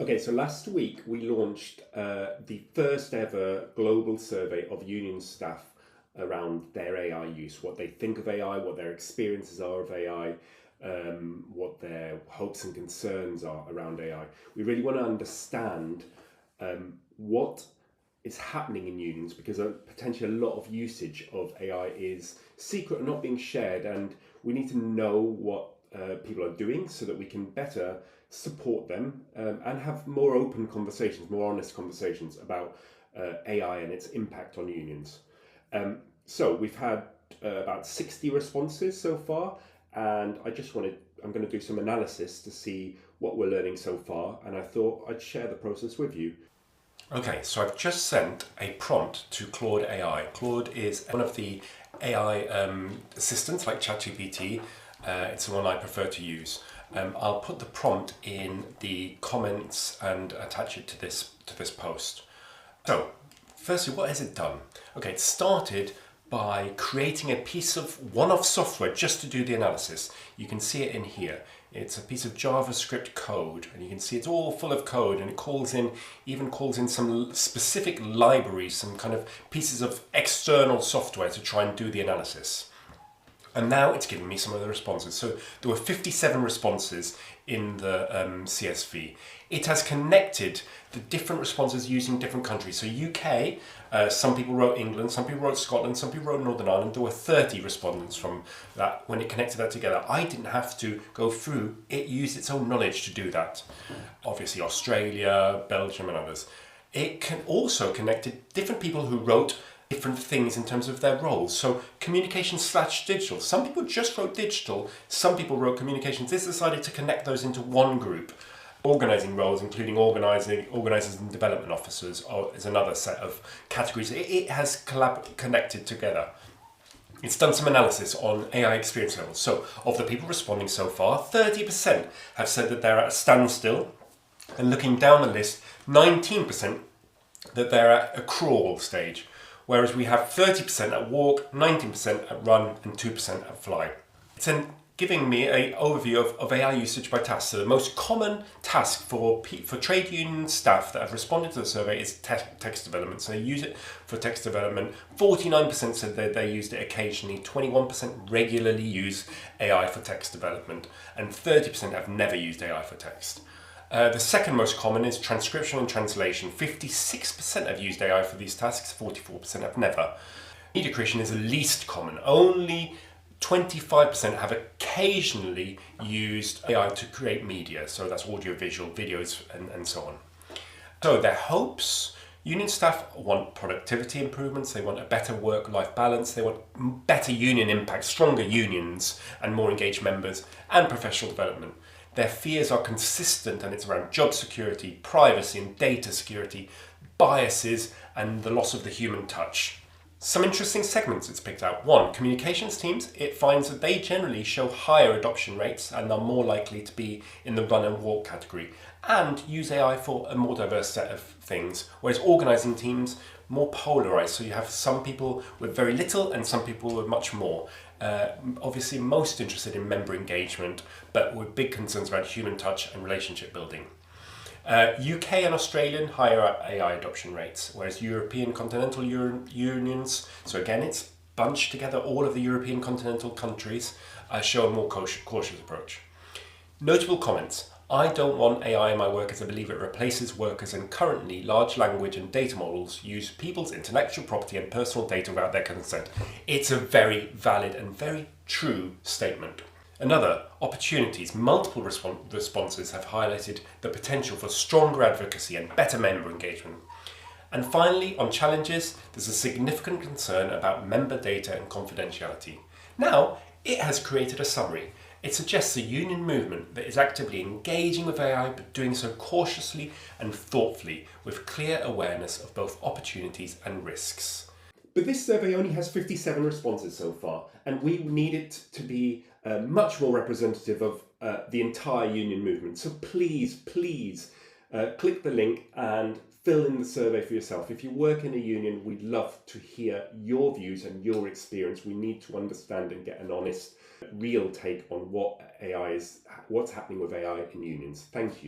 Okay, so last week we launched the first ever global survey of union staff around their AI use, what they think of AI, what their experiences are of AI, what their hopes and concerns are around AI. We really want to understand what is happening in unions, because potentially a lot of usage of AI is secret and not being shared, and we need to know what people are doing so that we can better support them and have more open conversations, more honest conversations about AI and its impact on unions. So we've had about 60 responses so far, and I'm going to do some analysis to see what we're learning so far, and I thought I'd share the process with you. Okay, so I've just sent a prompt to Claude AI. Claude is one of the AI assistants like ChatGPT. It's the one I prefer to use. I'll put the prompt in the comments and attach it to this post. So, firstly, what has it done? Okay, it started by creating a piece of one-off software just to do the analysis. You can see it in here. It's a piece of JavaScript code, and you can see it's all full of code, and it even calls in some specific libraries, some kind of pieces of external software to try and do the analysis. And now it's giving me some of the responses. So there were 57 responses in the CSV. It has connected the different responses using different countries. So UK, some people wrote England, some people wrote Scotland, some people wrote Northern Ireland. There were 30 respondents from that. When it connected that together, I didn't have to go through. It used its own knowledge to do that. Obviously Australia, Belgium and others. It can also connected different people who wrote different things in terms of their roles. So communication/digital. Some people just wrote digital, some people wrote communications. This decided to connect those into one group. Organising roles, including organisers and development officers, is another set of categories. It has connected together. It's done some analysis on AI experience levels. So of the people responding so far, 30% have said that they're at a standstill, and looking down the list, 19% that they're at a crawl stage. Whereas we have 30% at walk, 19% at run, and 2% at fly. It's then giving me an overview of AI usage by task. So the most common task for trade union staff that have responded to the survey is text development. So they use it for text development. 49% said that they used it occasionally, 21% regularly use AI for text development, and 30% have never used AI for text. The second most common is transcription and translation. 56% have used AI for these tasks, 44% have never. Media creation is the least common. Only 25% have occasionally used AI to create media. So that's audio, visual, videos, and so on. So their hopes: union staff want productivity improvements, they want a better work-life balance, they want better union impact, stronger unions and more engaged members, and professional development. Their fears are consistent, and it's around job security, privacy and data security, biases, and the loss of the human touch. Some interesting segments it's picked out. 1, communications teams. It finds that they generally show higher adoption rates and are more likely to be in the run and walk category, and use AI for a more diverse set of things, whereas organising teams, more polarised. So you have some people with very little and some people with much more. Obviously most interested in member engagement, but with big concerns about human touch and relationship building. UK and Australian, higher AI adoption rates, whereas European continental unions, so again it's bunched together, all of the European continental countries, show a more cautious approach. Notable comments: I don't want AI in my work as I believe it replaces workers, and currently large language and data models use people's intellectual property and personal data without their consent. It's a very valid and very true statement. Another, opportunities. Multiple responses have highlighted the potential for stronger advocacy and better member engagement. And finally, on challenges, there's a significant concern about member data and confidentiality. Now, it has created a summary. It suggests a union movement that is actively engaging with AI, but doing so cautiously and thoughtfully, with clear awareness of both opportunities and risks. But this survey only has 57 responses so far, and we need it to be much more representative of the entire union movement. So please click the link and fill in the survey for yourself. If you work in a union, we'd love to hear your views and your experience. We need to understand and get an honest, real take on what's happening with AI in unions. Thank you.